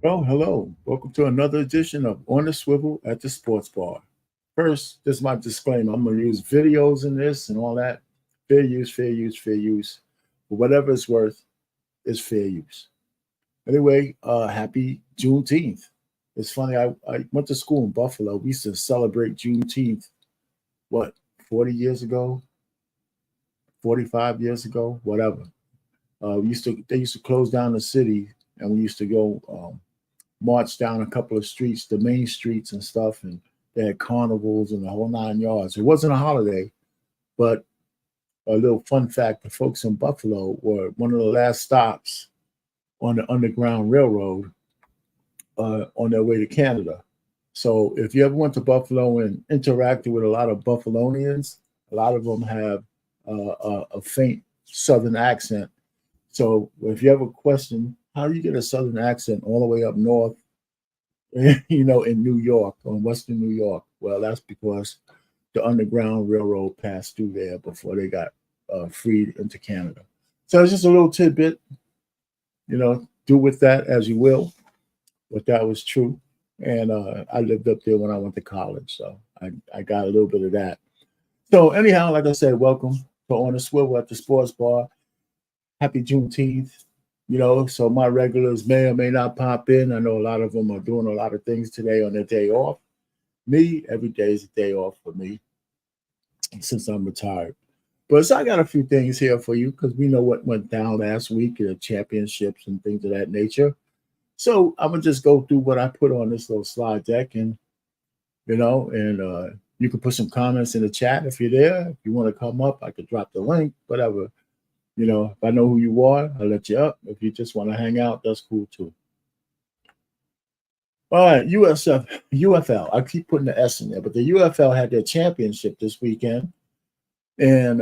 Well, hello. Welcome to another edition of On the Swivel at the Sportsbar. First, this is my disclaimer. I'm going to use videos in this and all that. Fair use, fair use, fair use. But whatever it's worth, it's fair use. Anyway, happy Juneteenth. It's funny, I went to school in Buffalo. We used to celebrate Juneteenth, 40 years ago? 45 years ago? Whatever. They used to close down the city, and we used to go march down a couple of streets, the main streets and stuff, and they had carnivals and the whole 9 yards. It wasn't a holiday, but a little fun fact, the folks in Buffalo were one of the last stops on the Underground Railroad on their way to Canada. So if you ever went to Buffalo and interacted with a lot of Buffalonians, a lot of them have a faint Southern accent. So if you ever question how do you get a Southern accent all the way up north, in New York, or in Western New York? Well, that's because the Underground Railroad passed through there before they got freed into Canada. So it's just a little tidbit, do with that as you will, but that was true. And I lived up there when I went to college, so I got a little bit of that. So anyhow, like I said, welcome to On the Swivel at the Sports Bar. Happy Juneteenth. So my regulars may or may not pop in. I know a lot of them are doing a lot of things today on their day off. Me, every day is a day off for me since I'm retired. But so I got a few things here for you because we know what went down last week, the championships and things of that nature. So I'm going to just go through what I put on this little slide deck and you can put some comments in the chat if you're there. If you want to come up, I could drop the link, whatever. If I know who you are, I'll let you up. If you just want to hang out, that's cool too. All right, UFL. I keep putting the S in there, but the UFL had their championship this weekend. And,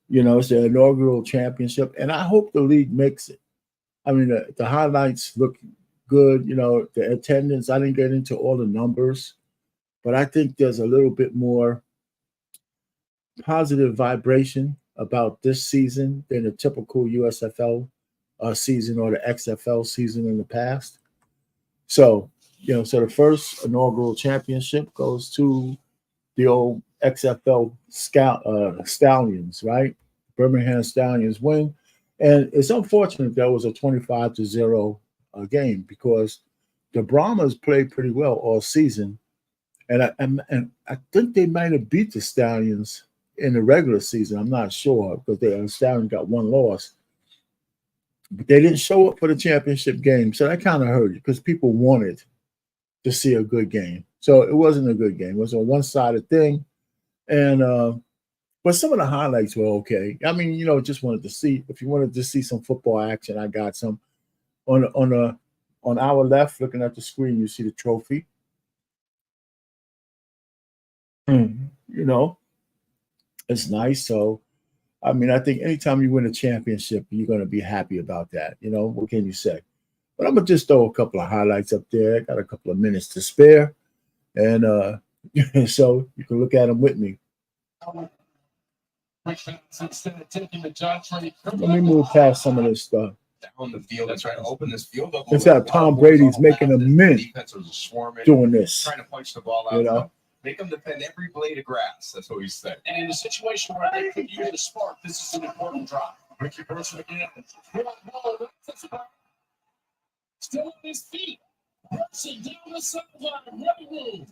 it's their inaugural championship. And I hope the league makes it. I mean, the highlights look good. The attendance, I didn't get into all the numbers, but I think there's a little bit more positive vibration about this season than the typical USFL season or the XFL season in the past. So, so the first inaugural championship goes to the old XFL Stallions, right? Birmingham Stallions win. And it's unfortunate that was a 25-0 game because the Brahmas played pretty well all season. And I think they might have beat the Stallions in the regular season. I'm not sure because the Stallions got one loss. But they didn't show up for the championship game. So that kind of hurt because people wanted to see a good game. So it wasn't a good game. It was a one-sided thing. And but some of the highlights were okay. I mean, just wanted to see. If you wanted to see some football action, I got some. On our left, looking at the screen, you see the trophy. It's nice. So, I mean, I think anytime you win a championship, you're going to be happy about that. What can you say? But I'm going to just throw a couple of highlights up there. I got a couple of minutes to spare. And so you can look at them with me. Let me move past some of this stuff. Down the field, that's right. Open this field up. It's how Tom Brady's making a mint doing this. Trying to punch the ball out. Make them defend every blade of grass. That's what we said. And in a situation where they could use a spark, this is an important drop. Ricky Person again. Still on his feet. Person down the sideline. Ready move.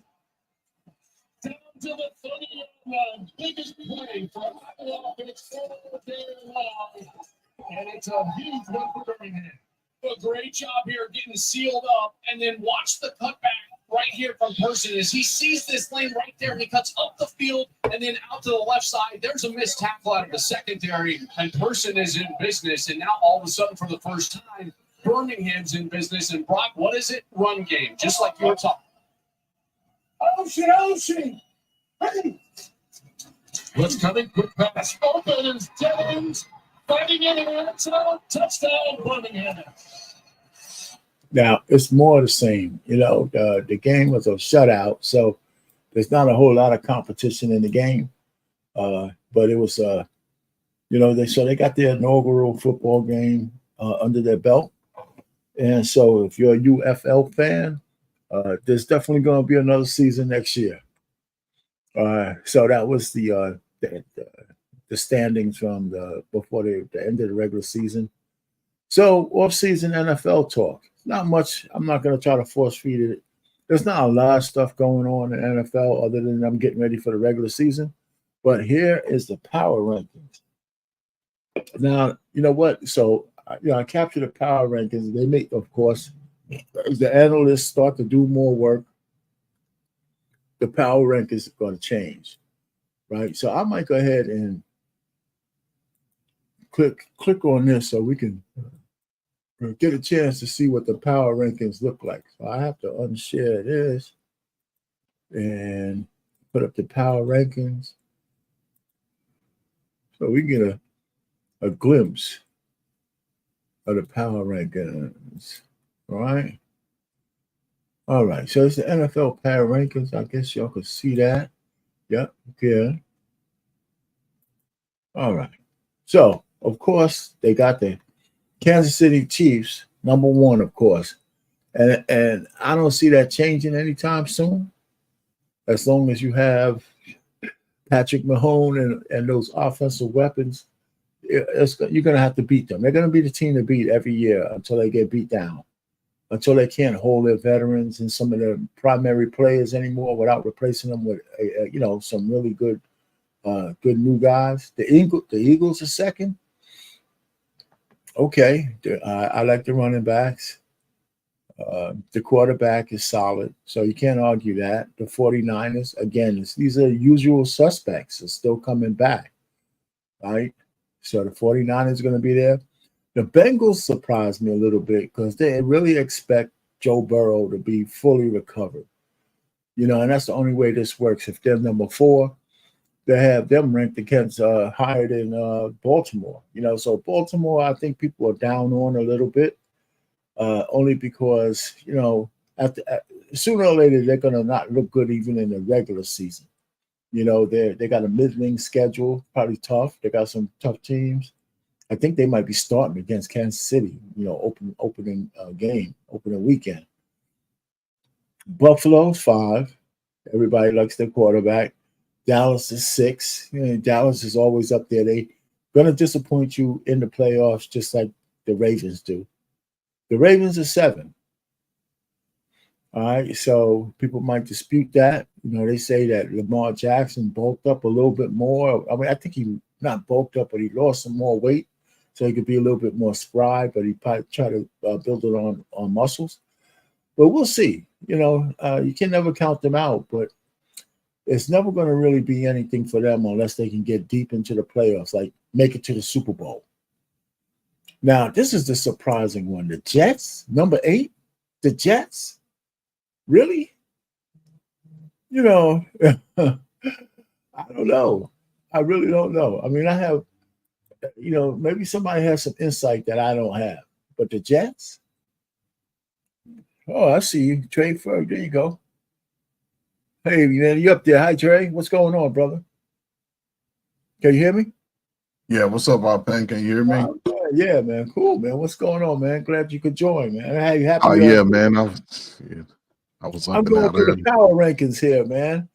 Down to the 30-yard line. Biggest play for Iowa offense all day long. And it's a huge one for Birmingham. A great job here getting sealed up. And then watch the cutback right here from Person as he sees this lane right there and he cuts up the field and then out to the left side. There's a missed tackle out of the secondary and Person is in business. And now all of a sudden for the first time, Birmingham's in business. And Brock, what is it? Run game, just like you were talking. Ocean. Hey. What's coming? Quick pass. Open is Jennings. Fighting in the end zone. Touchdown, Birmingham. Now, it's more the same. You know, the game was a shutout, so there's not a whole lot of competition in the game. But it was, you know, they got their inaugural football game under their belt. And so if you're a UFL fan, there's definitely going to be another season next year. So that was the standings from before the end of the regular season. So off-season NFL talk. Not much. I'm not going to try to force feed it. There's not a lot of stuff going on in NFL other than I'm getting ready for the regular season. But here is the power rankings. Now, you know what? So, you know, I capture the power rankings. They make, of course, as the analysts start to do more work, the power rankings are going to change, right? So I might go ahead and click on this so we can get a chance to see what the power rankings look like. So I have to unshare this and put up the power rankings so we get a glimpse of the power rankings. All right. All right. So it's the NFL power rankings. I guess y'all can see that. Yep. Okay. All right. So, of course, they got the Kansas City Chiefs, number one, of course. And I don't see that changing anytime soon. As long as you have Patrick Mahomes and those offensive weapons, you're going to have to beat them. They're going to be the team to beat every year until they get beat down, until they can't hold their veterans and some of their primary players anymore without replacing them with, you know, some really good new guys. The Eagles are second. Okay, I like the running backs. The quarterback is solid, so you can't argue that. The 49ers, again, these are usual suspects. Are still coming back, right? So the 49ers are going to be there. The Bengals surprised me a little bit because they really expect Joe Burrow to be fully recovered. You know, and that's the only way this works. If they're number 4, they have them ranked against higher than Baltimore. You know, so Baltimore, I think people are down on a little bit, only because, you know, sooner or later they're going to not look good even in the regular season. You know, they got a middling schedule, probably tough. They got some tough teams. I think they might be starting against Kansas City, you know, opening weekend. Buffalo's 5. Everybody likes their quarterback. Dallas is 6. You know, Dallas is always up there. They're going to disappoint you in the playoffs just like the Ravens do. The Ravens are 7. All right, so people might dispute that. You know, they say that Lamar Jackson bulked up a little bit more. I mean, I think he not bulked up, but he lost some more weight so he could be a little bit more spry, but he probably try to build it on muscles. But we'll see. You know, you can never count them out, but it's never going to really be anything for them unless they can get deep into the playoffs, like make it to the Super Bowl. Now, this is the surprising one. The Jets, number 8, the Jets. Really? You know, I don't know. I really don't know. I mean, I have, you know, maybe somebody has some insight that I don't have. But the Jets? Oh, I see you. Trey Ferg, there you go. Hey, man, you up there? Hi, Trey. What's going on, brother? Can you hear me? Yeah, what's up, Pen? Can you hear me? Yeah, man. Cool, man. What's going on, man? Glad you could join, man. Hey, happy. Oh, yeah, man. I was I'm going through the power rankings here, man.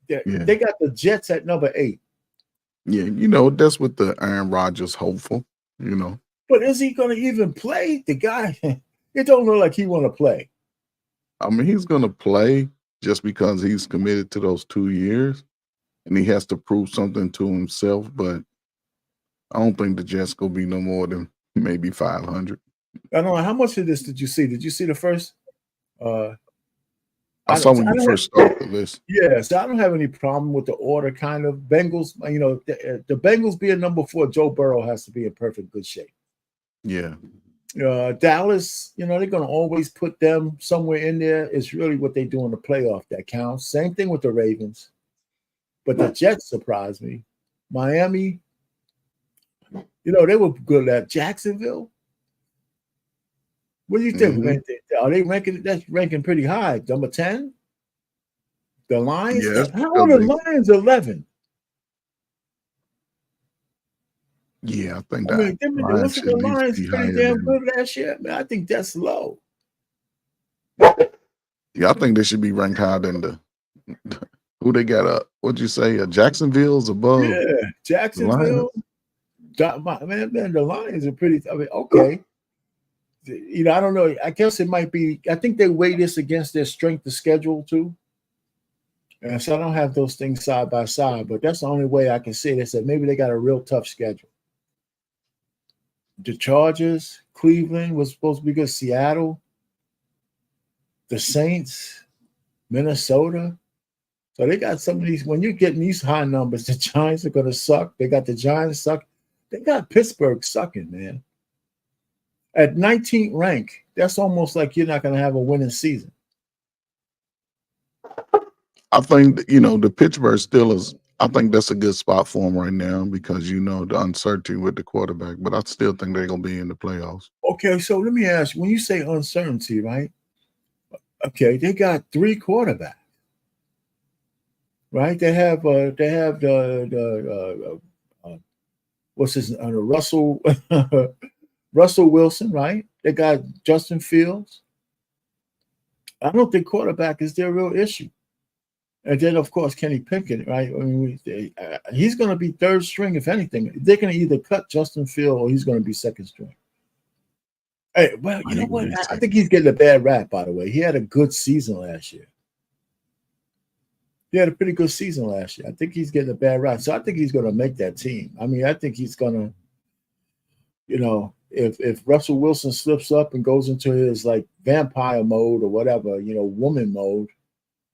They got the Jets at number 8. Yeah, you know, that's what the Aaron Rodgers hopeful, you know. But is he going to even play? The guy, it don't look like he want to play. I mean, he's going to play just because he's committed to those 2 years, and he has to prove something to himself. But I don't think the Jets going to be no more than maybe 500. I don't know. How much of this did you see? Did you see the first? I saw when you first started the list. Yeah, so I don't have any problem with the order, kind of. Bengals, you know, the Bengals being number 4, Joe Burrow has to be in perfect good shape. Yeah. Dallas, they're going to always put them somewhere in there. It's really what they do in the playoff that counts. Same thing with the Ravens. But the Jets surprised me. Miami, they were good at Jacksonville. What do you think? Mm-hmm. Are they ranking? That's ranking pretty high. Number 10? The Lions? Yes, How are the Lions 11? Yeah, I think I mean, Lions wasn't the should at least Lions be pretty higher damn than. good last year? Man, I think that's low. Yeah, I think they should be ranked higher than the who they got up. What'd you say? Jacksonville's above Yeah, the Lions. Jacksonville. Man, the Lions are pretty. I mean, okay. I don't know. I guess it might be. I think they weigh this against their strength of schedule too. And so I don't have those things side by side, but that's the only way I can say this. That maybe they got a real tough schedule. The Chargers, Cleveland was supposed to be good. Seattle, the Saints, Minnesota. So they got some of these. When you're getting these high numbers, the Giants are going to suck. They got the Giants suck. They got Pittsburgh sucking, man. At 19th rank, that's almost like you're not going to have a winning season. I think the Pittsburgh Steelers. I think that's a good spot for them right now because the uncertainty with the quarterback. But I still think they're gonna be in the playoffs. Okay, so let me ask you: when you say uncertainty, right? Okay, they got 3 quarterbacks, right? They have the what's his Russell Russell Wilson, right? They got Justin Fields. I don't think quarterback is their real issue. And then, of course, Kenny Pickett, right? I mean, he's going to be third string, if anything. They're going to either cut Justin Fields or he's going to be second string. Hey, well, you know what? I think he's getting a bad rap, by the way. He had a good season last year. He had a pretty good season last year. I think he's getting a bad rap. So I think he's going to make that team. I mean, I think he's going to, if Russell Wilson slips up and goes into his, like, vampire mode or whatever, woman mode,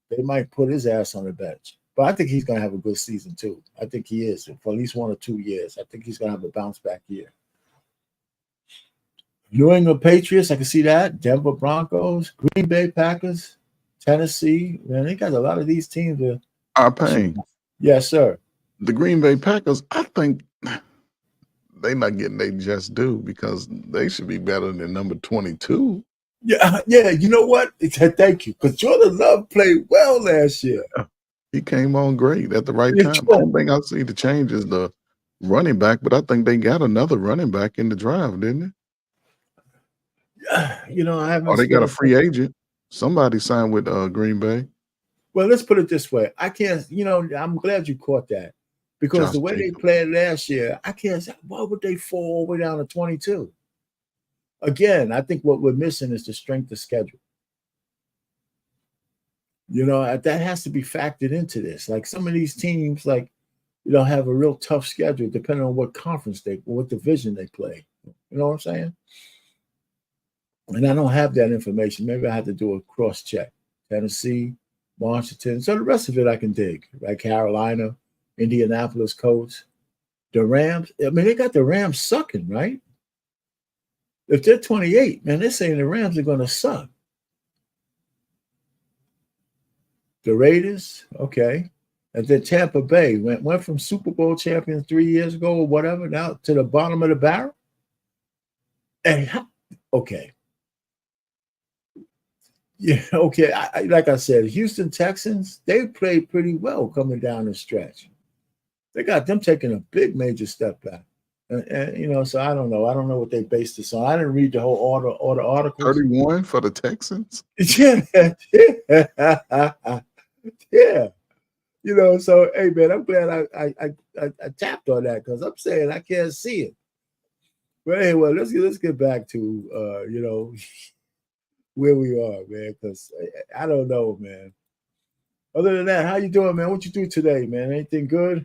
they might put his ass on the bench. But I think he's going to have a good season, too. I think he is for at least 1 or 2 years. I think he's going to have a bounce-back year. New England Patriots, I can see that. Denver Broncos, Green Bay Packers, Tennessee. Man, they got a lot of these teams. Are paying. Yes, sir. The Green Bay Packers, I think they're not getting their just due because they should be better than number 22. Yeah. You know what? Thank you. Because Jordan Love played well last year. He came on great at the right time. The only thing I see to change is the running back, but I think they got another running back in the draft, didn't they? I haven't. Or they got a free agent. Somebody signed with Green Bay. Well, let's put it this way. I can't, I'm glad you caught that. Because the way they played last year, I can't say, why would they fall all the way down to 22? Again, I think what we're missing is the strength of schedule. That has to be factored into this. Like some of these teams, have a real tough schedule depending on what conference what division they play. You know what I'm saying? And I don't have that information. Maybe I have to do a cross check. Tennessee, Washington. So the rest of it I can dig. Like Carolina, Indianapolis, Colts, the Rams. I mean, they got the Rams sucking, right? If they're 28, man, they're saying the Rams are going to suck. The Raiders, okay. And then Tampa Bay went from Super Bowl champion 3 years ago or whatever, now to the bottom of the barrel. And okay. Yeah, okay. Like I said, Houston Texans, they played pretty well coming down the stretch. They got them taking a big major step back. And so I don't know. I don't know what they based this on. I didn't read the whole order articles. 31 for the Texans? Yeah. Yeah. So hey man, I'm glad I tapped on that because I'm saying I can't see it. But anyway, let's get back to where we are, man, because I don't know, man. Other than that, how you doing, man? What you do today, man? Anything good?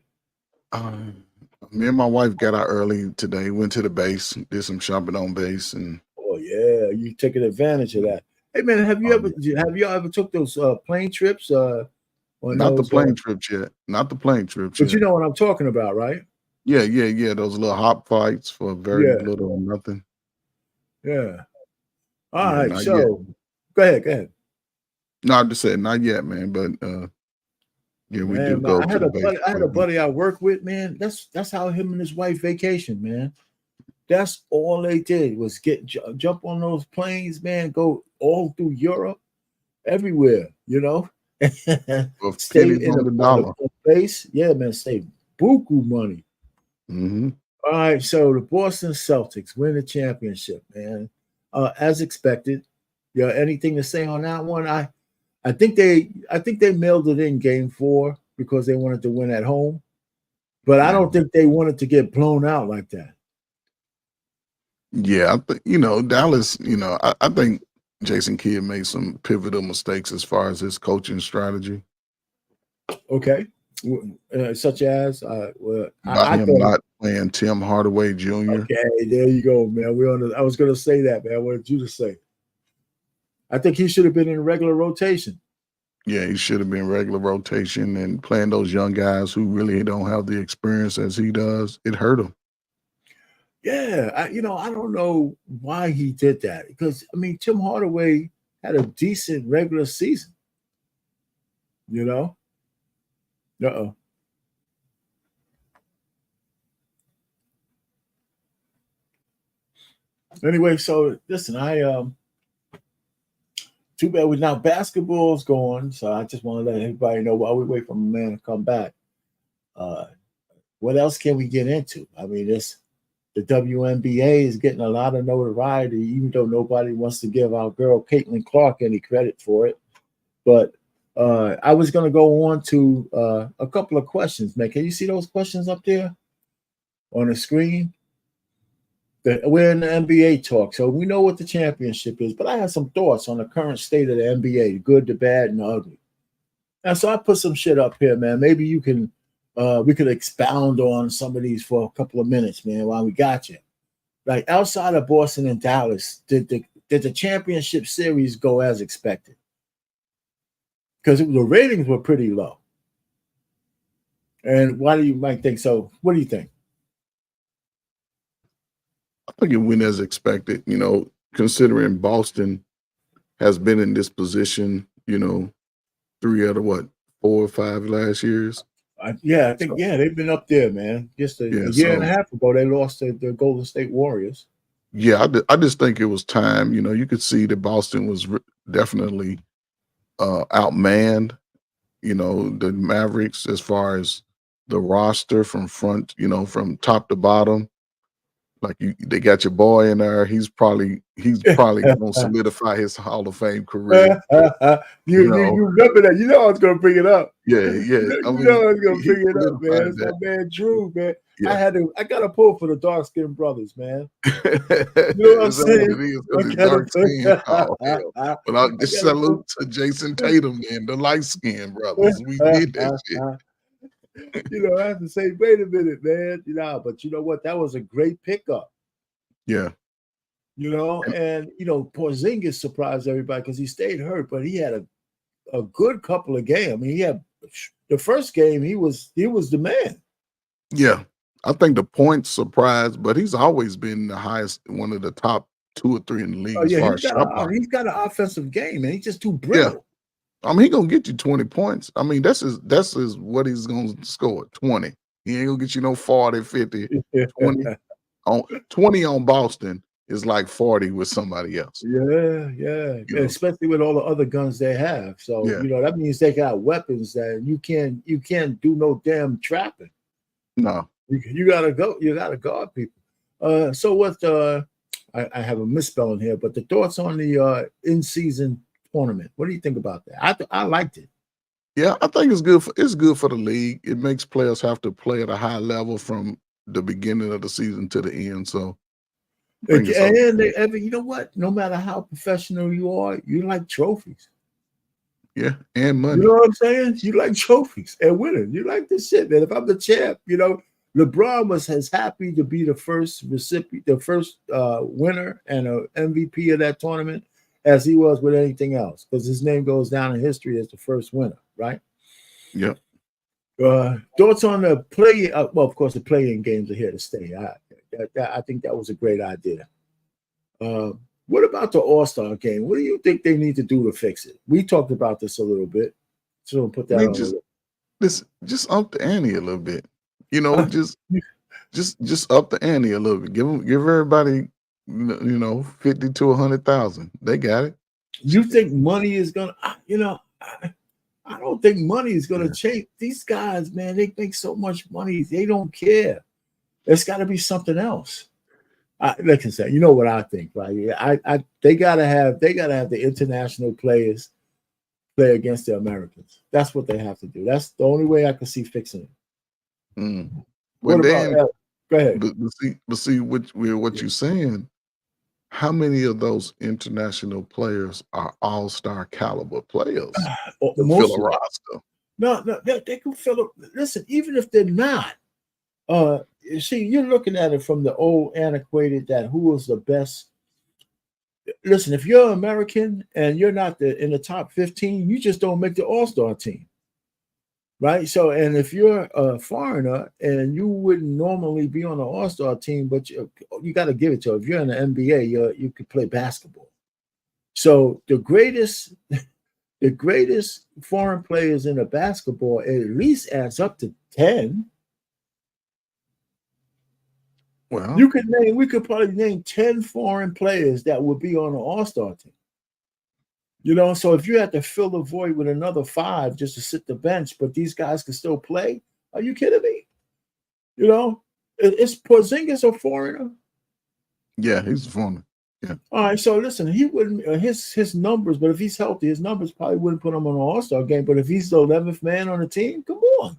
Me and my wife got out early today, went to the base, did some shopping on base, and oh yeah, you taking advantage of that. Hey man, have y'all ever took those plane trips? Not the plane trips yet. Not the plane trips but yet. You know what I'm talking about, right? Yeah. Those little hop flights for very little or nothing. Yeah. All Yeah, right. not yet. So go ahead. Go ahead. No, I just said not yet, man. But yeah, we do Man, go I to had the a buddy. base. I had a buddy I work with. Man, that's how him and his wife vacation. Man, that's all they did was jump on those planes. Man, go all through Europe, everywhere. You know, Well, stay pennies in on the on dollar. the base. Yeah, man, save buku money. Mm-hmm. All right, so the Boston Celtics win the championship, man, as expected. Yeah, anything to say on that one? I think they mailed it in Game 4 because they wanted to win at home, but I don't think they wanted to get blown out like that. Yeah, I think Dallas. I think Jason Kidd made some pivotal mistakes as far as his coaching strategy. Okay, such as About I him thought. not playing Tim Hardaway Jr. Okay, there you go, man. I was going to say that, man. I wanted you to say. I think he should have been in regular rotation. Yeah, he should have been regular rotation and playing those young guys who really don't have the experience as he does. It hurt him. Yeah, I don't know why he did that because I mean Tim Hardaway had a decent regular season. You know. Uh-oh. Anyway, so listen, too bad with now basketball's going, so I just want to let everybody know while we wait for my man to come back. What else can we get into? I mean, the WNBA is getting a lot of notoriety, even though nobody wants to give our girl Caitlin Clark any credit for it. But I was going to go on to a couple of questions, man. Can you see those questions up there on the screen? We're in the NBA talk, so we know what the championship is. But I have some thoughts on the current state of the NBA, the good, the bad, and the ugly. And so I put some shit up here, man. Maybe you can, we could expound on some of these for a couple of minutes, man, while we got you. Like outside of Boston and Dallas, did the championship series go as expected? Because the ratings were pretty low. And why do you might think so? What do you think? I think it went as expected, considering Boston has been in this position, 3 out of 4 or 5 last years. I think they've been up there, man. Just a year and a half ago, they lost to the Golden State Warriors. Yeah, I just think it was time. You could see that Boston was definitely outmanned, the Mavericks as far as the roster from front, from top to bottom. Like they got your boy in there. He's probably gonna solidify his Hall of Fame career. You remember that? You know I was gonna bring it up. Yeah. I was gonna bring it up, man. It's my man Drew, man. Yeah. I got to pull for the dark skinned brothers, man. You know what I'm saying? Dark skin. Oh, hell. But I just salute to Jason Tatum and the light skinned brothers. We did that shit. I have to say, wait a minute, man. But you know what? That was a great pickup. Yeah. And Porzingis surprised everybody because he stayed hurt, but he had a good couple of games. I mean, he had the first game, he was the man. Yeah. I think the points surprised, but he's always been the highest, one of the top 2 or 3 in the league as far as shot block. He's got an offensive game, and he's just too brittle. Yeah. I mean, he's gonna get you 20 points. I mean, that's what he's gonna score, 20. He ain't gonna get you no 40, 50, 20. 20 on Boston is like 40 with somebody else. Yeah. Especially with all the other guns they have. So that means they got weapons that you can't do no damn trapping. No. You gotta go. You gotta guard people. So what? I have a misspelling here, but the thoughts on the in-season tournament. What do you think about that? I liked it. Yeah, I think it's good. It's good for the league. It makes players have to play at a high level from the beginning of the season to the end. So, you know what? No matter how professional you are, you like trophies. Yeah, and money. You know what I'm saying? You like trophies and winning. You like this shit, man. If I'm the champ, LeBron was as happy to be the first recipient, the first winner and an MVP of that tournament as he was with anything else, because his name goes down in history as the first winner, right? Yep. Thoughts on the play? Well, of course, the play-in games are here to stay. I think that was a great idea. What about the All-Star game? What do you think they need to do to fix it? We talked about this a little bit. So we'll put I that mean, on. just up the ante a little bit. You know, just up the ante a little bit. Give everybody, 50 to 100,000. They got it. You think money is gonna? I don't think money is gonna Yeah. change. These guys, man, they make so much money. They don't care. It's got to be something else. Like I said, you know what I think, right? They gotta have the international players play against the Americans. That's what they have to do. That's the only way I can see fixing it. Mm. What Well, then, about? Go ahead. but see what you're saying. How many of those international players are all-star caliber players to fill Most a of them. roster? No, they can fill up. Listen, even if they're not, you see, you're looking at it from the old antiquated that who was the best. Listen, if you're American and you're not in the top 15, you just don't make the All-Star team, right? So, and if you're a foreigner and you wouldn't normally be on the All-Star team, but you got to give it to. If you're in the NBA, you could play basketball. So the greatest foreign players in the basketball at least adds up to 10. Well, We could probably name 10 foreign players that would be on an all-star team. So if you had to fill the void with another 5 just to sit the bench, but these guys can still play, are you kidding me? Is Porzingis a foreigner? yeah, he's a foreigner. Yeah. All right, so listen, he wouldn't his numbers, but if he's healthy, his numbers probably wouldn't put him on an all-star game. But if he's the 11th man on the team, come on.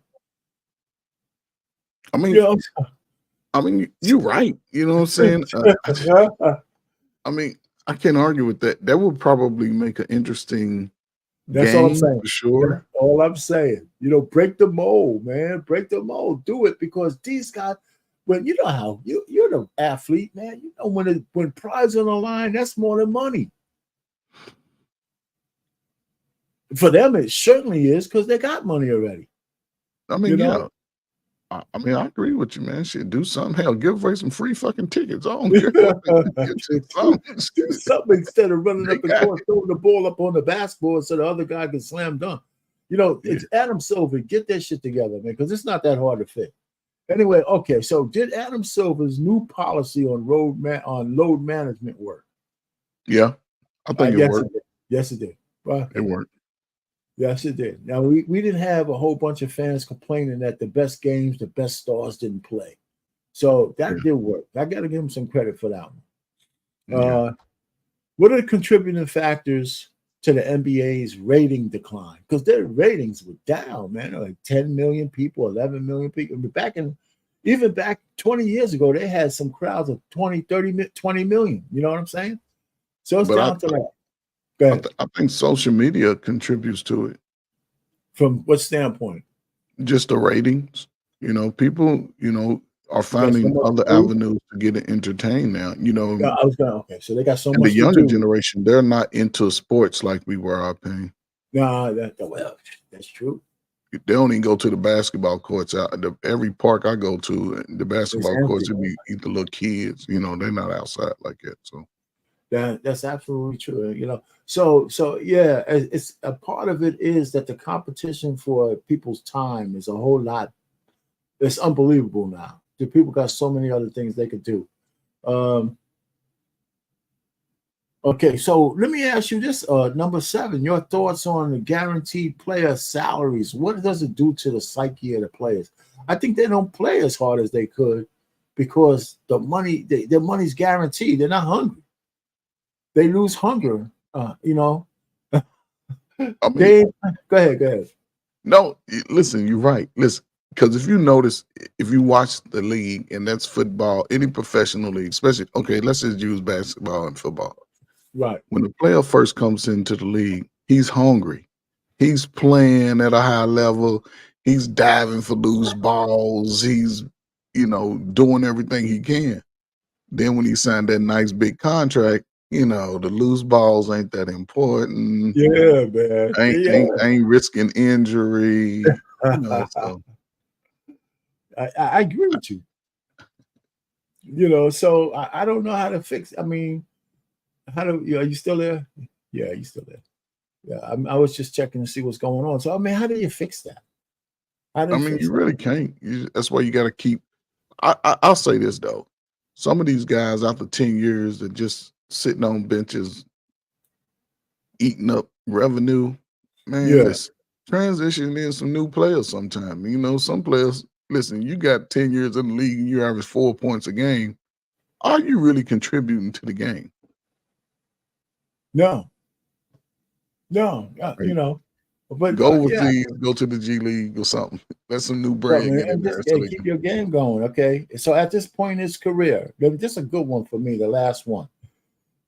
I mean, you're right. You know what I'm saying? I mean, I can't argue with that. That would probably make an interesting That's game all I'm saying. for sure. That's all I'm saying. Break the mold, man. Break the mold. Do it because these guys. Well, you know how you're the athlete, man. You know when prize on the line, that's more than money. For them, it certainly is because they got money already. I mean, yeah. I mean, I agree with you, man. Shit, do something. Hell, give away some free fucking tickets. I don't care. Do something instead of running up the court, throwing the ball up on the basketball so the other guy can slam dunk. It's Adam Silver. Get that shit together, man, because it's not that hard to fix. Anyway, okay. So, did Adam Silver's new policy on load management work? Yeah, I think it worked. Yes, it did. It worked. Yes, it did. Now, we didn't have a whole bunch of fans complaining that the best games, the best stars didn't play. So that did work. I got to give him some credit for that one. What are the contributing factors to the NBA's rating decline? Because their ratings were down, man. Like 10 million people, 11 million people. Even back 20 years ago, they had some crowds of 20 million. You know what I'm saying? So it's down to that. I think social media contributes to it. From what standpoint? Just the ratings. People, are finding other avenues to get entertained now. Okay. So they got so much. The younger generation, they're not into sports like we were, I think. No, that's true. They don't even go to the basketball courts. Every park I go to, the basketball courts would be either little kids. They're not outside like that. So. That's absolutely true. So yeah, it's a part of it is that the competition for people's time is a whole lot. It's unbelievable now. The people got so many other things they could do. Okay, so let me ask you this, number 7, your thoughts on the guaranteed player salaries. What does it do to the psyche of the players? I think they don't play as hard as they could because the money, their money's guaranteed. They're not hungry. They lose hunger, I mean, go ahead. No, listen, you're right. Listen, because if you watch the league, and that's football, any professional league, especially, okay, let's just use basketball and football. Right. When the player first comes into the league, he's hungry. He's playing at a high level. He's diving for loose balls. He's, doing everything he can. Then when he signed that nice big contract, the loose balls ain't that important. Yeah, man. Ain't risking injury. So. I agree with you. So I don't know how to fix. I mean, Are you still there? Yeah, you still there. Yeah, I was just checking to see what's going on. So I mean, how do you fix that? How do I you mean, fix you that? really can't. That's why you got to keep. I'll say this though: some of these guys after 10 years are just sitting on benches, eating up revenue. Man, Yeah. let's transition in some new players. Sometime, some players. Listen, you got 10 years in the league and you average 4 points a game. Are you really contributing to the game? No, Right? but Go yeah, overseas, go to the G League or something. Let some new something, bread get in and there just so they keep can. your game going. Okay. So at this point in his career, this is a good one for me. The last one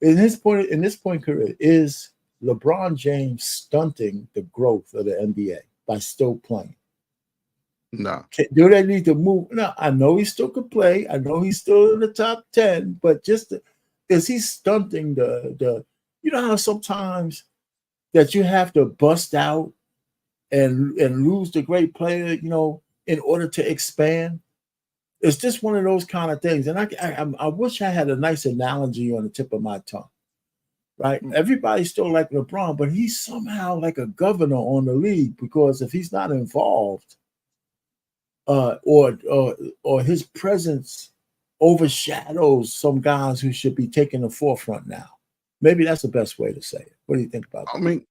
in this point career is LeBron James stunting the growth of the NBA by still playing. Nah. Do they need to move? No, I know he still could play. I know he's still in the top 10, but is he stunting the you know how sometimes that you have to bust out and lose the great player, in order to expand? It's just one of those kind of things. And I wish I had a nice analogy on the tip of my tongue. Right? Everybody's still like LeBron, but he's somehow like a governor on the league, because if he's not involved, or his presence overshadows some guys who should be taking the forefront now. Maybe that's the best way to say it. What do you think about that? I mean,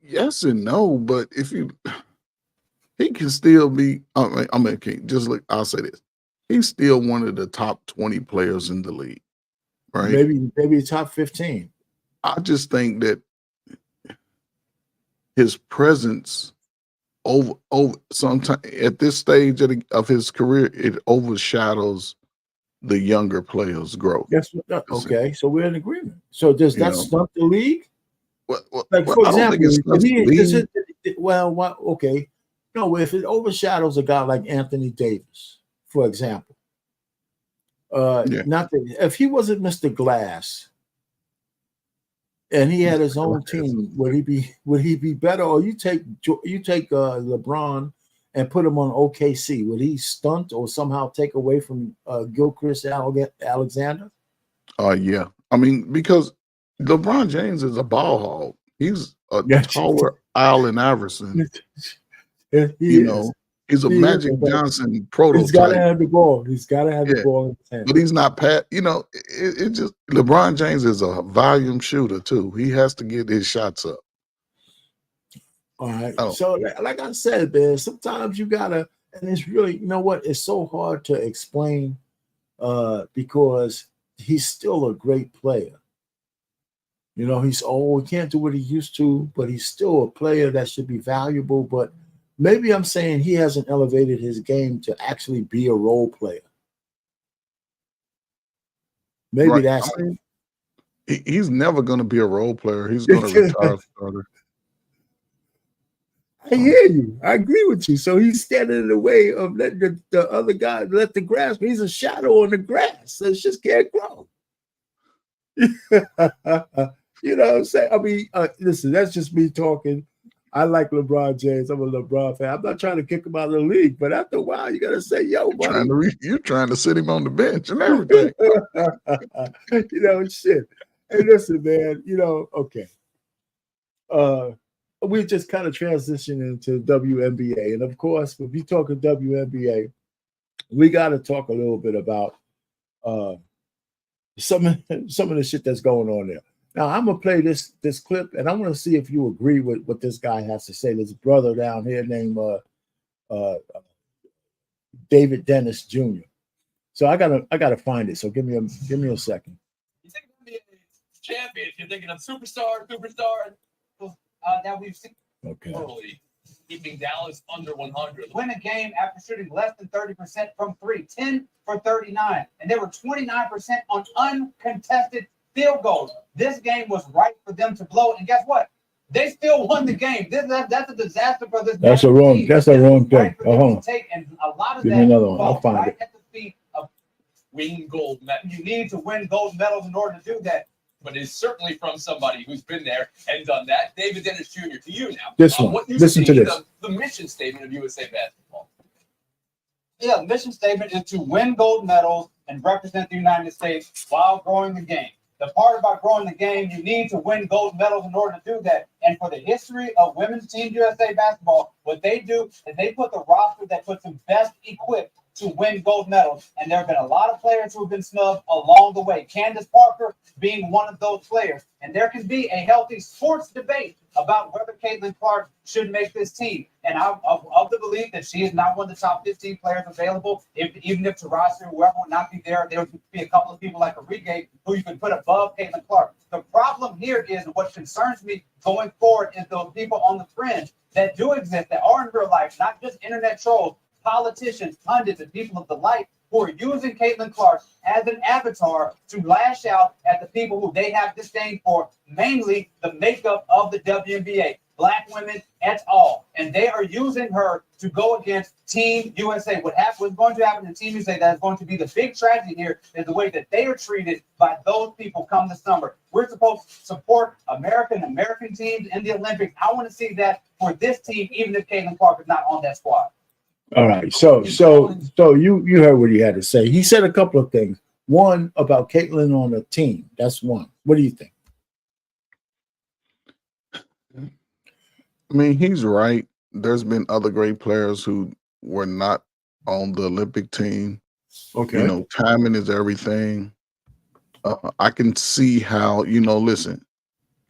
yes and no, but he can still be. Just look. I'll say this: he's still one of the top 20 players in the league, right? Maybe top 15. I just think that his presence over sometimes at this stage of his career, it overshadows the younger players' growth. Okay, so we're in agreement. So does You that know, stunt the league? Like, well, for I don't think example, it's if just the league. okay. No, if it overshadows a guy like Anthony Davis, for example, Yeah, not that if he wasn't Mr. Glass and he had his own Glass. team, would he be better? Or you take LeBron and put him on OKC, would he stunt or somehow take away from Gilchrist Alexander? Yeah. I mean, because LeBron James is a ball hog. He's a Yeah, taller Allen Iverson. he You is. know, he's a He is. Magic Johnson He's got to prototype. have the ball. He's got to have the Yeah, ball in his hand. but he's not pat. It just LeBron James is a volume shooter too. He has to get his shots up. All right. Oh, So, like I said, man, sometimes you gotta, and it's really, you know what? It's so hard to explain, because he's still a great player. He's he can't do what he used to, but he's still a player that should be valuable. But maybe I'm saying he hasn't elevated his game to actually be a role player. Maybe right. that's I mean, he's never going to be a role player. He's going to retire starter. I hear you. I agree with you. So he's standing in the way of letting the other guy let the grass. He's a shadow on the grass. So it just can't grow. You know what I'm saying? I mean, listen, that's just me talking. I like LeBron James. I'm a LeBron fan. I'm not trying to kick him out of the league, but after a while, you got to say, yo, buddy. You're trying to sit him on the bench and everything. Shit. Hey, listen, man, okay. We just kind of transitioned into WNBA. And of course, if you talk of WNBA, we got to talk a little bit about some of the shit that's going on there. Now, I'm going to play this clip, and I want to see if you agree with what this guy has to say. This brother down here named David Dennis Jr. So I gotta find it. So give me a second. You think NBA champion? You're thinking of superstar. Now we've seen totally keeping Dallas under 100. Win a game after shooting less than 30% from three, 10 for 39, and they were 29% on uncontested field goals. This game was right for them to blow, and guess what? They still won the game. That's a disaster for this. That's a wrong thing. Right take, and a lot of Give that me another one. I'll falls find right it. at the feet of Win gold medal. you need to win gold medals in order to do that. But it's certainly from somebody who's been there and done that. David Dennis Jr. To you now. This one. What you Listen to see, this. The mission statement of USA basketball. Yeah, the mission statement is to win gold medals and represent the United States while growing the game. The part about growing the game, you need to win gold medals in order to do that. And for the history of women's Team USA basketball, what they do is they put the roster that puts them best equipped to win gold medals. And there have been a lot of players who have been snubbed along the way. Candace Parker being one of those players. And there can be a healthy sports debate about whether Caitlin Clark should make this team. And I'm of the belief that she is not one of the top 15 players available. Even if Tarasi or whoever would not be there, there would be a couple of people like Orige who you could put above Caitlin Clark. The problem here is, what concerns me going forward, is those people on the fringe that do exist, that are in real life, not just internet trolls, politicians, pundits, and people of the light who are using Caitlin Clark as an avatar to lash out at the people who they have disdain for, mainly the makeup of the WNBA, Black women et al. And they are using her to go against Team USA. What's going to happen to Team USA that is going to be the big tragedy here is the way that they are treated by those people come this summer. We're supposed to support American teams in the Olympics. I want to see that for this team, even if Caitlin Clark is not on that squad. All right. So you heard what he had to say. He said a couple of things. One, about Caitlin on a team. That's one. What do you think? I mean, he's right. There's been other great players who were not on the Olympic team. Okay. You know, timing is everything. I can see how, listen,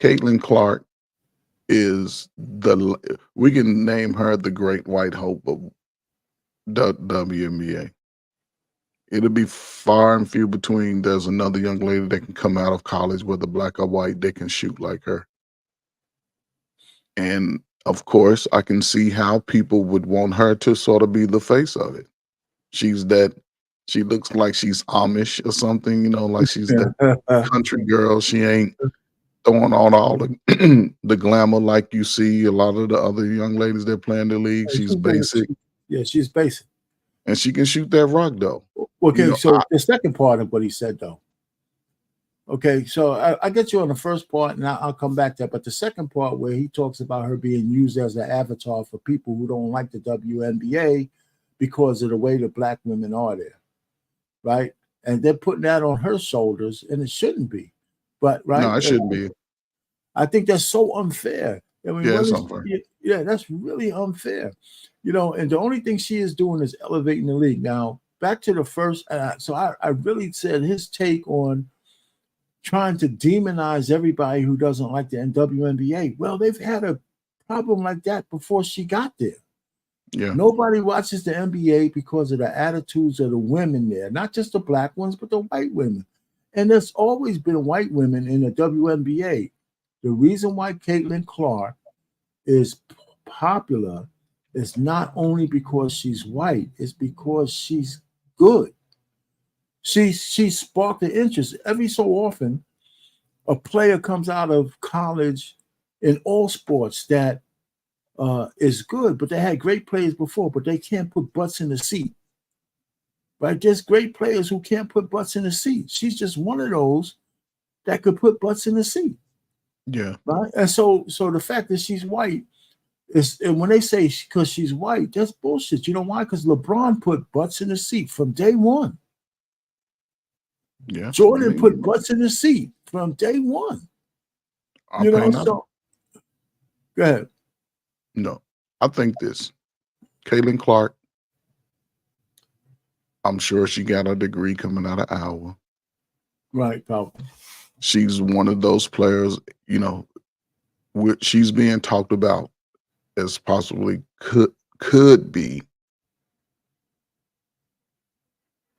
Caitlin Clark is we can name her the great white hope of the WNBA. It'll be far and few between. There's another young lady that can come out of college, whether black or white, they can shoot like her. And of course, I can see how people would want her to sort of be the face of it. She looks like she's Amish or something, like she's the country girl. She ain't throwing on all the the glamour like you see a lot of the other young ladies that play in the league. She's basic. She's basic. And she can shoot that rock, though. Okay, so the second part of what he said, though. Okay, so I get you on the first part, and I'll come back to that. But the second part, where he talks about her being used as an avatar for people who don't like the WNBA because of the way the black women are there, right? And they're putting that on her shoulders, and it shouldn't be. But right, no, it shouldn't be. I think that's so unfair. I mean, yeah, it's unfair. Yeah, that's really unfair. And the only thing she is doing is elevating the league. Now, back to the first, so I really said his take on trying to demonize everybody who doesn't like the WNBA. Well, they've had a problem like that before she got there. Yeah. Nobody watches the NBA because of the attitudes of the women there, not just the black ones, but the white women. And there's always been white women in the WNBA. The reason why Caitlin Clark is popular is not only because she's white, it's because she's good. She sparked the interest. Every so often, a player comes out of college in all sports that is good, but they had great players before, but they can't put butts in the seat. Right? There's great players who can't put butts in the seat. She's just one of those that could put butts in the seat. Yeah. Right. And so the fact that she's white is, and when they say because she's white, that's bullshit. You know why? Because LeBron put butts in the seat from day one. Yeah. Jordan put butts in the seat from day one. So go ahead. No, I think this. Caitlin Clark, I'm sure she got a degree coming out of Iowa. Right, probably. She's one of those players, she's being talked about as possibly could be,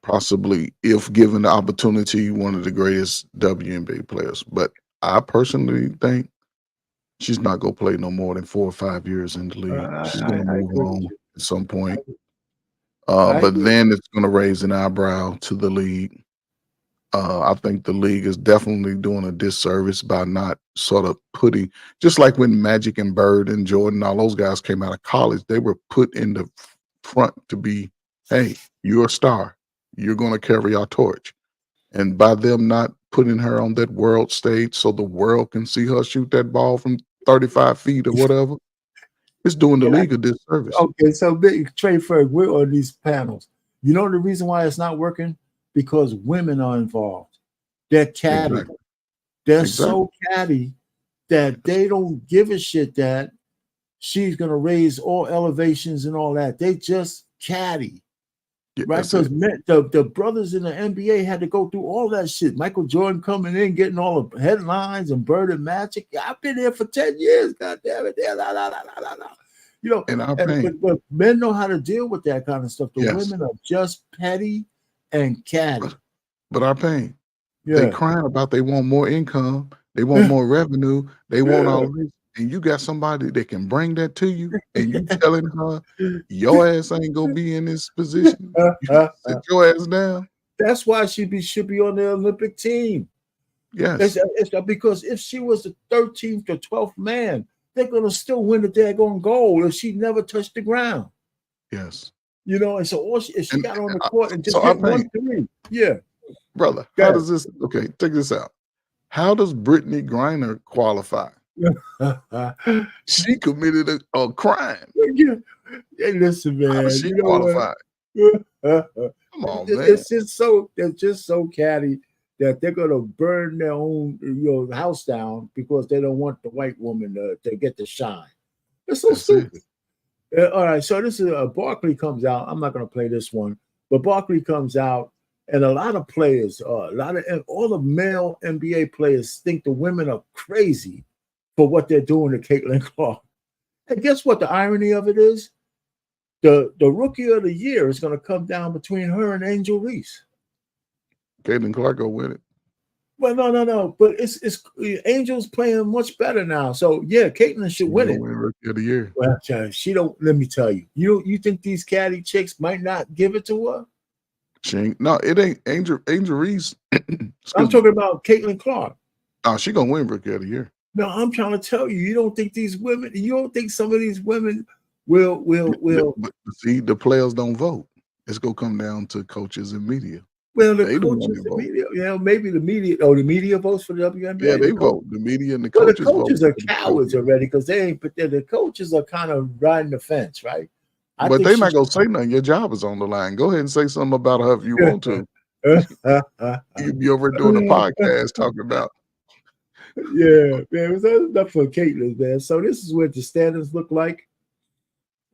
possibly, if given the opportunity, one of the greatest WNBA players. But I personally think she's not going to play no more than 4 or 5 years in the league. She's going to move on at some point. But then it's going to raise an eyebrow to the league. I think the league is definitely doing a disservice by not sort of putting, just like when Magic and Bird and Jordan, all those guys came out of college, they were put in the front to be, hey, you're a star. You're going to carry our torch. And by them not putting her on that world stage so the world can see her shoot that ball from 35 feet or whatever, it's doing the league a disservice. Okay, so Trey Ferg, we're on these panels. You know the reason why it's not working? Because women are involved. They're catty. Exactly. They're so catty that they don't give a shit that she's going to raise all elevations and all that. They just catty. Right? Because the brothers in the NBA had to go through all that shit. Michael Jordan coming in, getting all the headlines and Bird and Magic. I've been here for 10 years. God damn it. You know, but men know how to deal with that kind of stuff. The women are just petty and catty. But our pain. They crying about they want more income, they want more revenue, they want all this. And you got somebody that can bring that to you, and you telling her your ass ain't gonna be in this position. You sit your ass down. That's why she should be on the Olympic team. Yes, it's because if she was the 13th or 12th man, they're gonna still win the daggone gold if she never touched the ground. Yes, you know, and so if she got on the court and just hit 1-3, brother. How does this? Okay, check this out. How does Brittany Griner qualify? She committed a crime. Hey, listen, man. How does she qualify? Come on, man. They're just so catty that they're gonna burn their own house down because they don't want the white woman to get the shine. It's so stupid. All right, so this is Barkley comes out. I'm not gonna play this one, but Barkley comes out. And a lot of players, all the male NBA players think the women are crazy for what they're doing to Caitlin Clark. And guess what? The irony of it is, the rookie of the year is going to come down between her and Angel Reese. Caitlin Clark will win it. Well, no. But it's Angel's playing much better now. So yeah, Caitlin should win it. Win rookie of the year. Well, she don't. Let me tell you. You think these catty chicks might not give it to her? No, it ain't Angel Reese. I'm talking about Caitlin Clark. Oh, she gonna win rookie of the year. No, I'm trying to tell you, you don't think these women, you don't think some of these women will. But see, the players don't vote. It's gonna come down to coaches and media. Well, the coaches and media, maybe the media. Oh, the media votes for the WNBA. Yeah, they vote. The media and the coaches. The coaches are cowards already because they ain't. But the coaches are kind of riding the fence, right? But they're not gonna say nothing. Your job is on the line. Go ahead and say something about her if you want to. You'd be over doing a podcast talking about. Yeah, man, it was enough for Caitlin, man. So this is what the standings look like.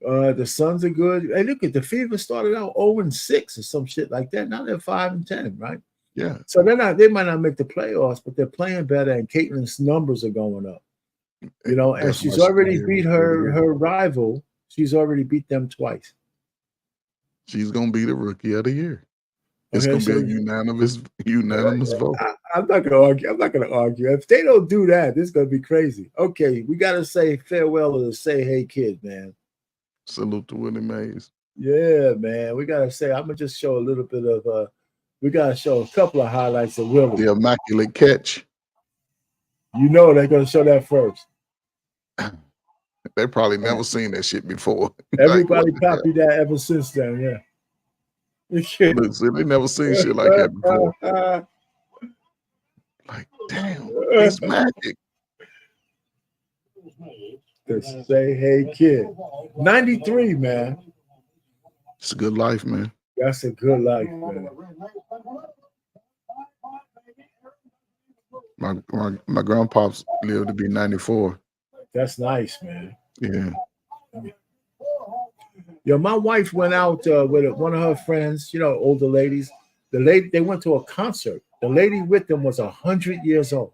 The Suns are good. Hey, look at the Fever started out 0-6 or some shit like that. Now they're 5-10, right? Yeah. So they might not make the playoffs, but they're playing better, and Caitlin's numbers are going up. You know, and she's already beat her rival. She's already beat them twice. She's gonna be the rookie of the year. It's gonna be a unanimous vote. I'm not gonna argue. If they don't do that, this is gonna be crazy. Okay, we gotta say farewell to the Say Hey Kid, man. Salute to Willie Mays. Yeah, man. We gotta say, I'm gonna just show a little bit of we gotta show a couple of highlights of Willie. The immaculate catch. You know they're gonna show that first. They probably never seen that shit before. Everybody copied that ever since then, yeah. Look, see, they never seen shit like that before. Like, damn, it's magic. The Say Hey Kid. 93, man. It's a good life, man. That's a good life, man. My grandpops lived to be 94. That's nice, man. Yeah. Yo, my wife went out with one of her friends, older ladies. They went to a concert. The lady with them was 100 years old.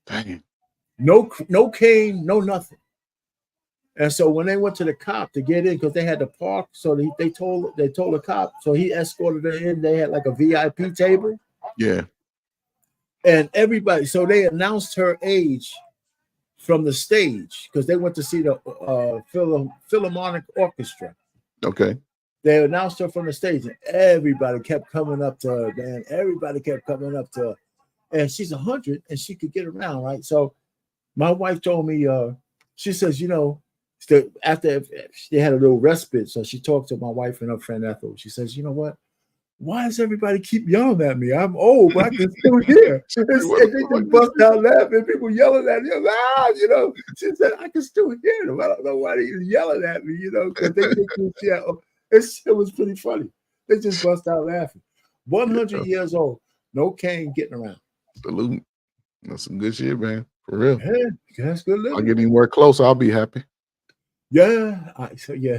Dang. No cane, no nothing. And so when they went to the cop to get in, because they had to park, so they told the cop, so he escorted her in. They had like a VIP table. Yeah. And everybody, so they announced her age from the stage because they went to see the Philharmonic Orchestra. Okay. They announced her from the stage, and everybody kept coming up to her, man. Everybody kept coming up to her. And she's 100, and she could get around, right? So my wife told me, she says, after they had a little respite, so she talked to my wife and her friend Ethel. She says, you know what? Why does everybody keep yelling at me? I'm old, but I can still hear. And they just bust out laughing. People yelling at me. She said, I can still hear them. I don't know why they're yelling at me, because they think it was pretty funny. They just bust out laughing. 100 years old, no cane getting around. Salute. That's some good shit, man. For real. Yeah, that's good I'll living. get anywhere close. I'll be happy. Yeah,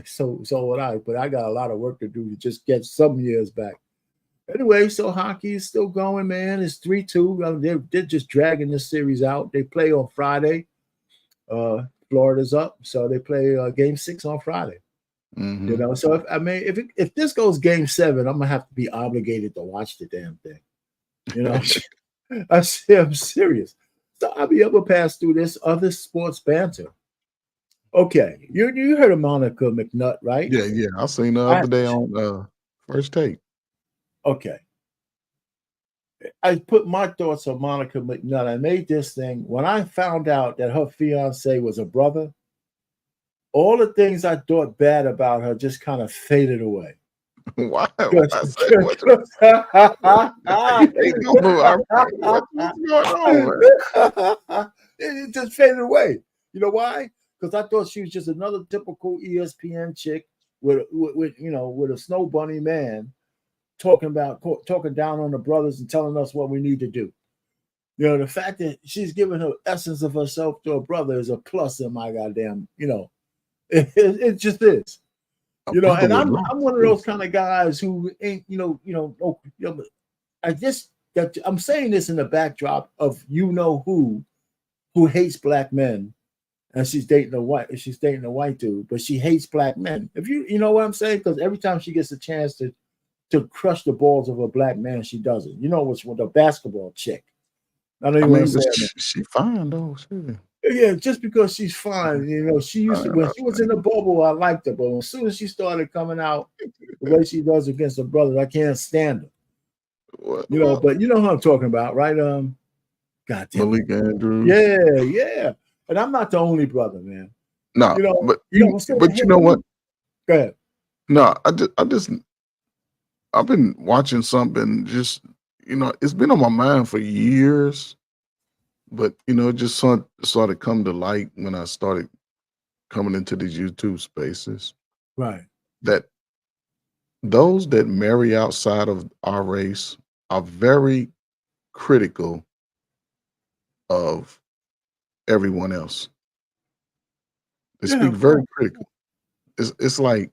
so would I, but I got a lot of work to do to just get some years back. Anyway, so hockey is still going, man. It's 3-2. They're just dragging this series out. They play on Friday. Florida's up, so they play game 6 on Friday. Mm-hmm. You know, so if this goes game 7, I'm gonna have to be obligated to watch the damn thing. You know, I'm serious. So I'll be able to pass through this other sports banter. Okay, you heard of Monica McNutt, right? Yeah. I seen the other day on First Take. Okay. I put my thoughts on Monica McNutt. I made this thing when I found out that her fiance was a brother. All the things I thought bad about her just kind of faded away. Why? What's What's going on? It just faded away. You know why? Because I thought she was just another typical ESPN chick with a snow bunny man talking down on the brothers and telling us what we need to do. You know, the fact that she's giving her essence of herself to her brother is a plus in my goddamn, it just is. You know, and I'm one of those kind of guys who ain't, I'm saying this in the backdrop of who hates black men, and she's dating a white dude, but she hates black men. If you know what I'm saying, because every time she gets a chance to crush the balls of a black man, she does it. You know what's with a basketball chick. I mean, she fine though. Sure. Yeah, just because she's fine, she used to when she was in the bubble, I liked her, but as soon as she started coming out the way she does against her brothers, I can't stand her. But you know who I'm talking about, right? God damn Malik Andrews. Yeah. And I'm not the only brother, man. No, but you know what? Go ahead. No, I've been watching something just, it's been on my mind for years, but it just sort of come to light when I started coming into these YouTube spaces. Right. That those that marry outside of our race are very critical of everyone else. They speak very critical. It's like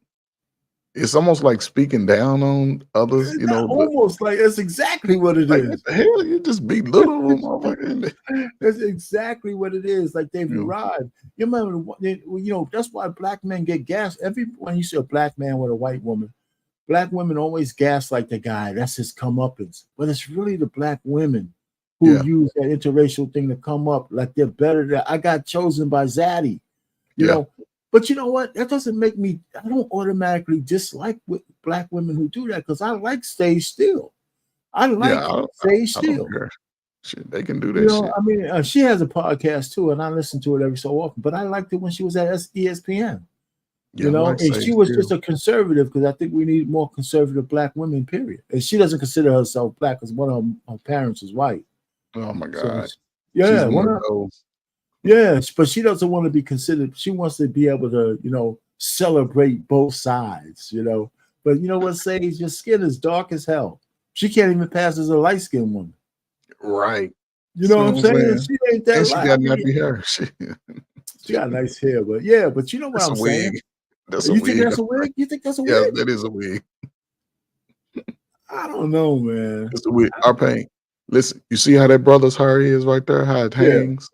it's almost like speaking down on others, almost like that's exactly what it is. What the hell? You just belittle them, motherfucker. That's exactly what it is. Like they've arrived. You remember, that's why black men get gassed. When you see a black man with a white woman, black women always gaslight the guy. That's his comeuppance. But it's really the black women who use that interracial thing to come up like they're better than I got chosen by Zaddy. You know. But you know what? That doesn't make me. I don't automatically dislike black women who do that because I like Stay Still. I like Stay Still. Shit, they can do that. Shit. I mean, she has a podcast too, and I listen to it every so often. But I liked it when she was at ESPN. And she was just a conservative because I think we need more conservative black women. Period. And she doesn't consider herself black because one of her parents is white. Oh my God. So, one of those. Yes, but she doesn't want to be considered. She wants to be able to, celebrate both sides, But you know what, Sage? Your skin is dark as hell. She can't even pass as a light-skinned woman. Right. You know what I'm saying? She ain't that light. She got nappy hair. She got nice hair, but you know what I'm saying? That's you think that's a wig? You think that's a wig? Yeah, that is a wig. I don't know, man. It's a wig. Our pain. Listen, you see how that brother's hair is right there? How it hangs?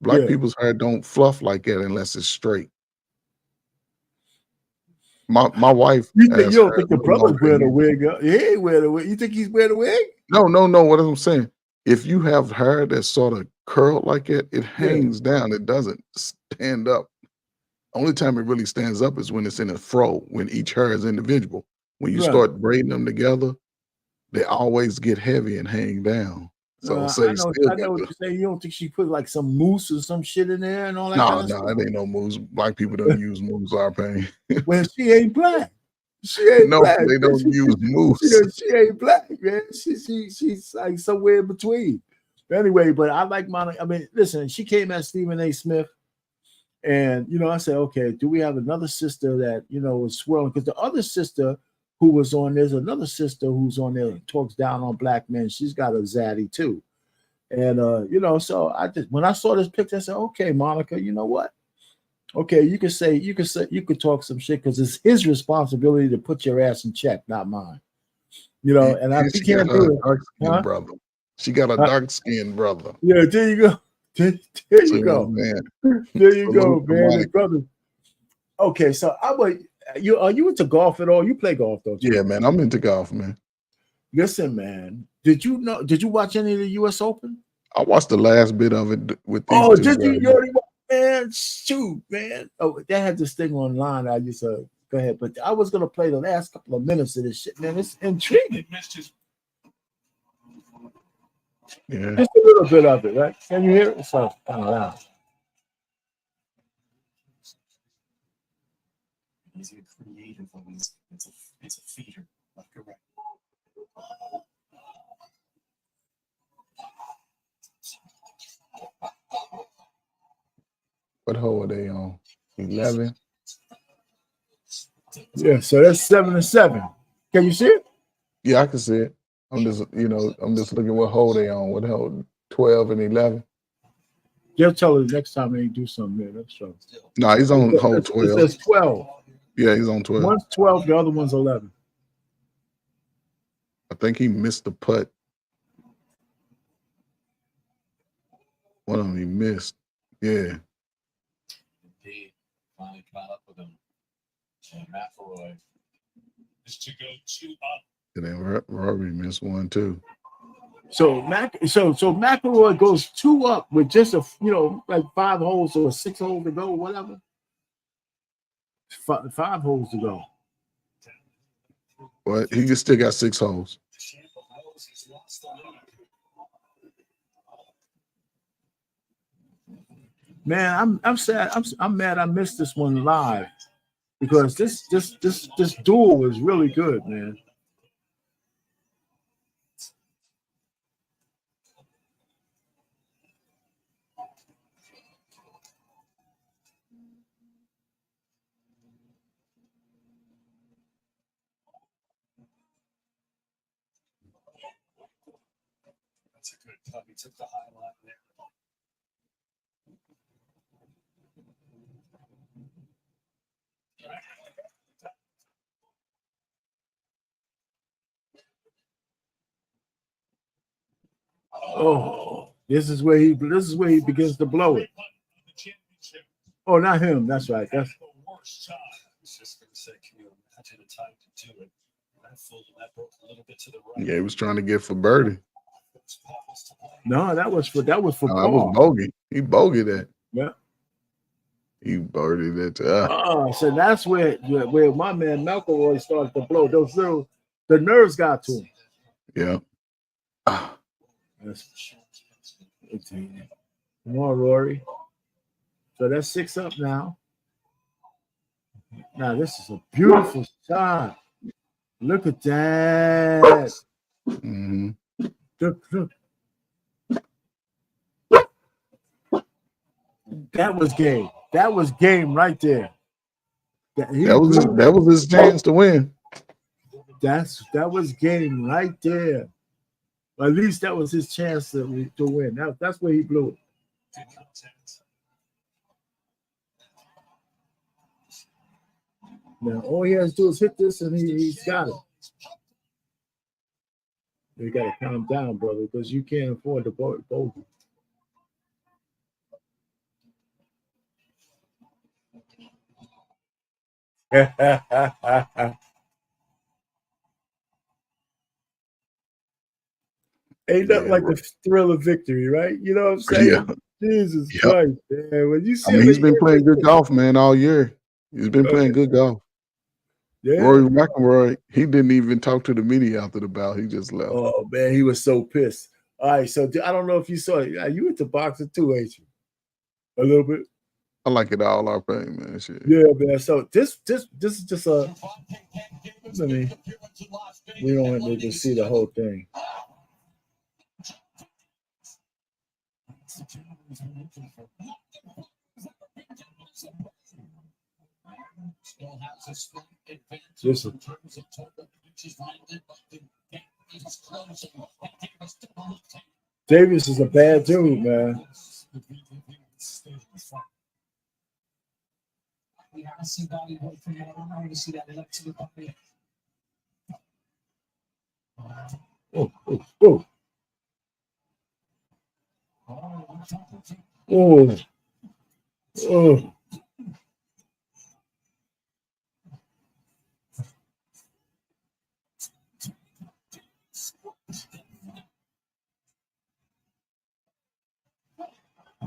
Black people's hair don't fluff like that unless it's straight. My wife. You don't think the brother's wearing a wig? He ain't wearing a wig. You think he's wearing a wig? No. What I'm saying, if you have hair that's sort of curled like it, it hangs down. It doesn't stand up. Only time it really stands up is when it's in a fro, when each hair is individual. When you start braiding them together, they always get heavy and hang down. So I know what you're saying. You don't think she put like some mousse or some shit in there and all that? No, it ain't no mousse. Black people don't use mousse. Our pain. Well, she ain't black. She ain't black. They don't use mousse. She ain't black, man. She's like somewhere in between. Anyway, but I like Monica. I mean, listen, she came at Stephen A. Smith, and I said, okay, do we have another sister that is swirling? Because the other sister who was on, there's another sister who's on there and talks down on black men. She's got a zaddy too. And so I just when I saw this picture, I said, okay, Monica, you know what? Okay, you could talk some shit because it's his responsibility to put your ass in check, not mine. And he can't do it. Dark-skinned brother. She got a dark-skinned brother. Yeah, there you go. There you go. Man. There you go, Salute to man. Mike. His brother. Okay, so are you into golf at all? You play golf, don't you? Yeah, man. I'm into golf, man. Listen, man. Did you watch any of the US Open? I watched the last bit of it with these Oh, two did you? guys. You already watched, man? Shoot, man. Oh, they had this thing online. I used to go ahead, but I was gonna play the last couple of minutes of this shit, man. It's intriguing. Yeah. Just a little bit of it, right? Can you hear it? So kind of loud. He's a creative one. It's a feeder, like a record. What hole are they on? 11. Yeah, so that's 7-7. Can you see it? Yeah, I can see it. I'm just looking what hole they on. What hole? 12 and 11. They'll tell us next time they do something there. That's true. No, he's on hole It 12. says 12. Yeah, he's on 12. One's 12, the other one's 11. I think he missed the putt. One of them he missed. Yeah. Indeed. Finally caught up with him. And McElroy is to go 2 up. And then Rory missed one too. So McElroy goes 2 up with just like 5 holes or 6 holes to go, whatever. 5 holes to go. But he just still got 6 holes. Man, I'm sad. I'm mad I missed this one live because this duel was really good, man. That's a good club. He took the high line there. Oh, this is where he begins to blow it. Oh, not him. That's right. That's I was just going to say, can you imagine a time to do it? That broke a little bit to the right. Yeah, he was trying to get for birdie. no, that was for That was Paul. bogey. He bogeyed that. Yeah. He birdied it. So that's where my man McElroy started to blow. The nerves got to him. Yeah. Come on, Rory. So that's 6 up now. Now this is a beautiful shot. Look at that. Mm-hmm. Look. That was game. That was game right there. That was his chance to win. That was game right there. At least that was his chance to win. That's where he blew it. Now all he has to do is hit this, and he's got it. You got to calm down, brother, because you can't afford the bogey. Ain't nothing like the thrill of victory, right? You know what I'm saying? Yeah. Jesus Christ, man. When you see he's been playing good golf, man, all year. He's been playing good golf. Yeah. Rory McIlroy, he didn't even talk to the media after the bout. He just left. Oh, man, he was so pissed. All right, so I don't know if you saw it. You into boxing too, ain't you? A little bit. I like it all our thing, man. Shit. Yeah, man. So this is just a. We don't need to see the whole thing. Listen. Davis is a bad dude, man. Yeah, I see body work from him. I don't want to see that left to the body. Oh, oh, oh. Oh, oh.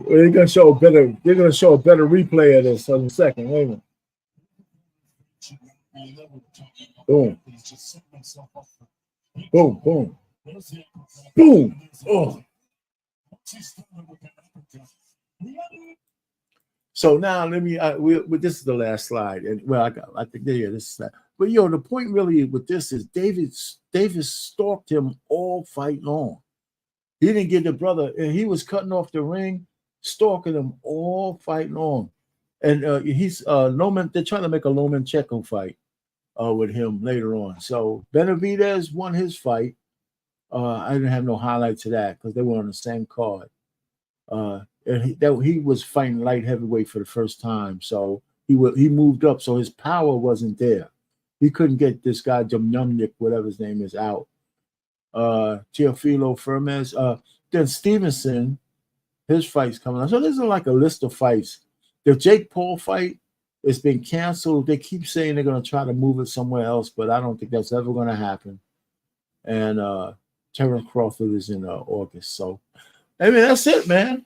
They're gonna show a better. They're gonna show a better replay of this in a second. Wait a minute. Boom. Boom. Boom. Boom. Oh. So now let me. This is the last slide, and well, I think this is that. But the point really with this is Davis stalked him all fight long. He didn't get the brother, and he was cutting off the ring, stalking him all fight long. And he's Loman. They're trying to make a Lomachenko fight with him later on. So Benavidez won his fight. I didn't have no highlights of that because they were on the same card. And he was fighting light heavyweight for the first time, so he moved up. So his power wasn't there. He couldn't get this guy Jamnumnik, whatever his name is, out. Teofilo Firmes. Then Stevenson, his fight's coming up. So this is like a list of fights. The Jake Paul fight has been canceled. They keep saying they're going to try to move it somewhere else, but I don't think that's ever going to happen. And Terrence Crawford is in August. So, I mean, that's it, man.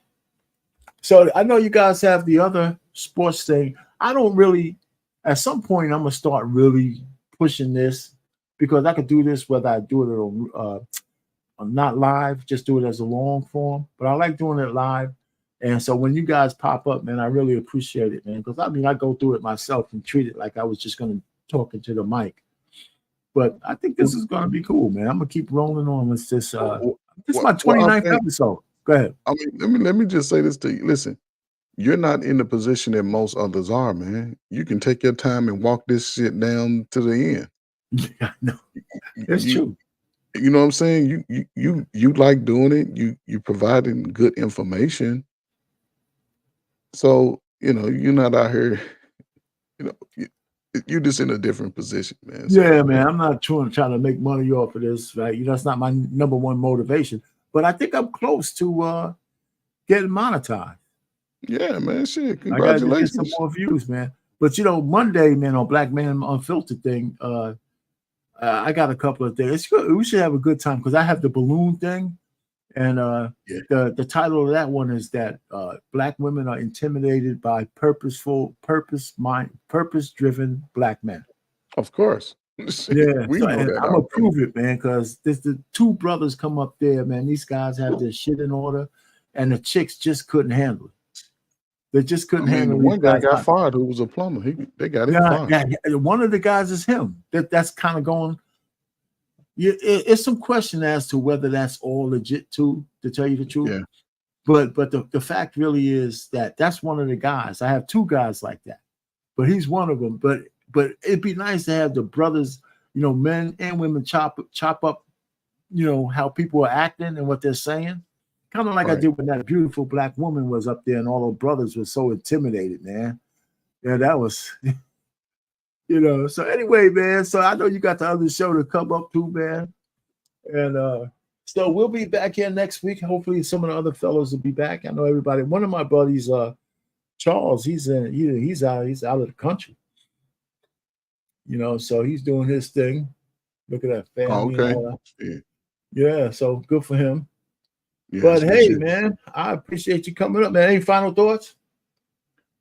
So I know you guys have the other sports thing. I don't really, at some point, I'm going to start really pushing this because I could do this whether I do it on not live, just do it as a long form. But I like doing it live. And so when you guys pop up, man, I really appreciate it, man. Because I mean, I go through it myself and treat it like I was just going to talk into the mic. But I think this is going to be cool, man. I'm going to keep rolling on with this. This is my 29th episode. Go ahead. I mean, let me just say this to you. Listen, you're not in the position that most others are, man. You can take your time and walk this shit down to the end. Yeah, no, it's true. You know what I'm saying? You like doing it. You providing good information. So you're not out here. You're just in a different position, man. So, yeah, man. I'm not trying to make money off of this, right? That's not my number one motivation. But I think I'm close to getting monetized. Yeah, man. Shit, congratulations. I got to get some more views, man. But Monday, man, on Black Man Unfiltered thing, I got a couple of things. We should have a good time because I have the balloon thing, and the title of that one is that Black women are intimidated by purpose-driven Black men. Of course. Yeah, I'm gonna prove it, man, because there's the two brothers come up there, man. These guys have their shit in order, and the chicks just couldn't handle it. They just couldn't handle it. One guy got fired who was a plumber. They got him fired. Yeah, one of the guys is him. That's kind of going. It's some question as to whether that's all legit to tell you the truth. Yeah. But the fact really is that that's one of the guys. I have two guys like that, but he's one of them. But it'd be nice to have the brothers, men and women chop up, how people are acting and what they're saying. Kind of like I did when that beautiful Black woman was up there and all those brothers were so intimidated, man. Yeah, that was, So anyway, man, so I know you got the other show to come up to, man. And so we'll be back here next week. Hopefully some of the other fellows will be back. I know everybody. One of my buddies, Charles, he's out of the country. So he's doing his thing. Look at that family. Okay. And all that. Yeah, so good for him. Yes, but hey, man, I appreciate you coming up, man. Any final thoughts?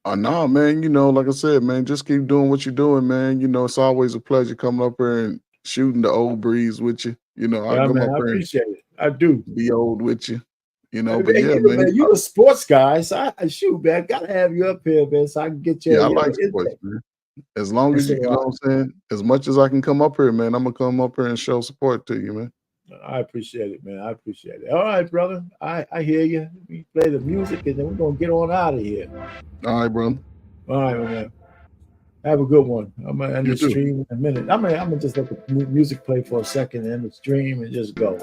No, man. Like I said, man, just keep doing what you're doing, man. It's always a pleasure coming up here and shooting the old breeze with you. I appreciate it. I do. Be old with you. But man, man, you're a sports guy, so I shoot, man. Gotta have you up here, man, so I can get you. Yeah, I like sports, man. As long as you know what I'm saying, as much as I can come up here, man, I'm gonna come up here and show support to you, man. I appreciate it, man. I appreciate it. All right, brother. I hear you. We play the music and then we're gonna get on out of here. All right, brother. All right, man. Have a good one. I'm gonna end the stream in a minute. I'm gonna just let the music play for a second and end the stream and just go.